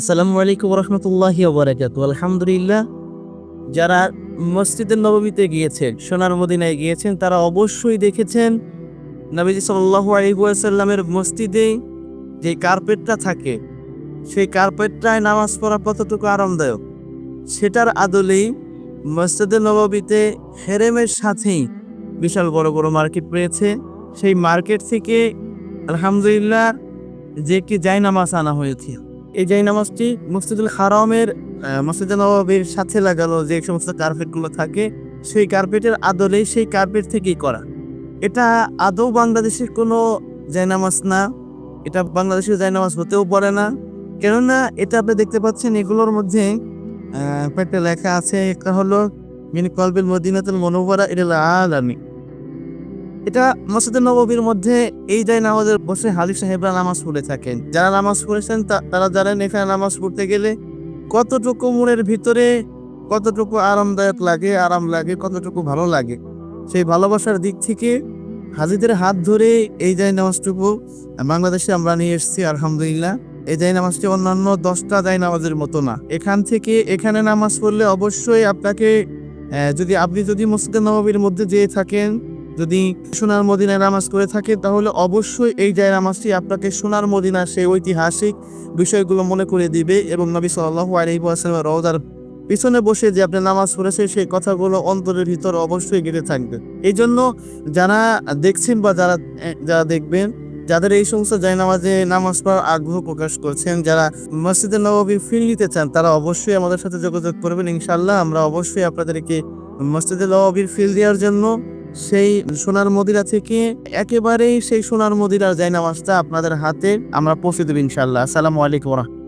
আসসালামু আলাইকুম রহমতুল্লাহি ওয়া বারাকাতুহু। আলহামদুলিল্লাহ, যারা মসজিদে নববীতে গিয়েছেন, সোনার মদিনায় গিয়েছেন, তারা অবশ্যই দেখেছেন নবীজি সাল্লাল্লাহু আলাইহি ওয়াসাল্লামের মসজিদে যে কার্পেটটা থাকে, সেই কার্পেটটায় নামাজ পড়া কতটুকু আরামদায়ক, সেটার আদলেই মসজিদে নববীতে হেরেমের সাথেই বিশাল বড় বড় মার্কেট রয়েছে। সেই মার্কেট থেকে আলহামদুলিল্লাহ যে একটি জায়নামাজ আনা হয়েছে, এই জায়নামাজটি মসজিদুল হারামের মসজিদে নববীর সাথে লাগানো যে সমস্ত কার্পেটগুলো থাকে, সেই কার্পেটের আদলেই সেই কার্পেট থেকেই করা। এটা আদৌ বাংলাদেশের কোনো জায়নামাজ না, এটা বাংলাদেশের জায়নামাজ হতেও পারে না। কেননা এটা আপনি দেখতে পাচ্ছেন এগুলোর মধ্যে একটা লেখা আছে, একটা হলো মিন কলবিল মদিনাতুল মুনাওয়ারা ইলাল আলামিন। এটা মসজিদে নববীর মধ্যে এই জায়নামাজের বসে হাজি সাহেবরা নামাজ পড়ে থাকেন। যারা নামাজ পড়েছেন তারা জানেন এখানে নামাজ পড়তে গেলে কতটুকু মনের ভিতরে কতটুকু আরামদায়ক লাগে, আরাম লাগে, কতটুকু ভালো লাগে। সেই ভালোবাসার দিক থেকে হাজিদের হাত ধরে এই জায়নামাজটুকু বাংলাদেশে আমরা নিয়ে এসেছি আলহামদুলিল্লাহ। এই জায়নামাজটি অন্যান্য 10টা জায়নামাজের মতো না। এখান থেকে এখানে নামাজ পড়লে অবশ্যই আপনাকে আপনি যদি মসজিদে নববীর মধ্যে যেয়ে থাকেন, যদি সোনার মদিনায় নামাজ করে থাকে, তাহলে অবশ্যই এই জায়নামাজটি আপনাকে সোনার মদিনার সেই ঐতিহাসিক বিষয়গুলো মনে করে দিবে এবং নবী সাল্লাল্লাহু আলাইহি ওয়াসাল্লামের রওজার পিছনে বসে যে আপনি নামাজ পড়েছেন সেই কথাগুলো অন্তরের ভিতর অবশ্যই গেঁথে থাকবে। এই জন্য যারা দেখছেন বা যারা দেখবেন, যাদের এই সমস্ত জায়নামাজে নামাজ পড়ার আগ্রহ প্রকাশ করছেন, যারা মসজিদে নববী ফিল নিতে চান, তারা অবশ্যই আমাদের সাথে যোগাযোগ করবেন। ইনশাআল্লাহ আমরা অবশ্যই আপনাদেরকে মসজিদে নববীর ফিল দেওয়ার জন্য সেই সোনার মদিনা থেকে একেবারেই সেই সোনার মদিনার জায়নামাজটা আপনাদের হাতে আমরা পৌঁছে দেব ইনশাআল্লাহ। আসসালামু আলাইকুম।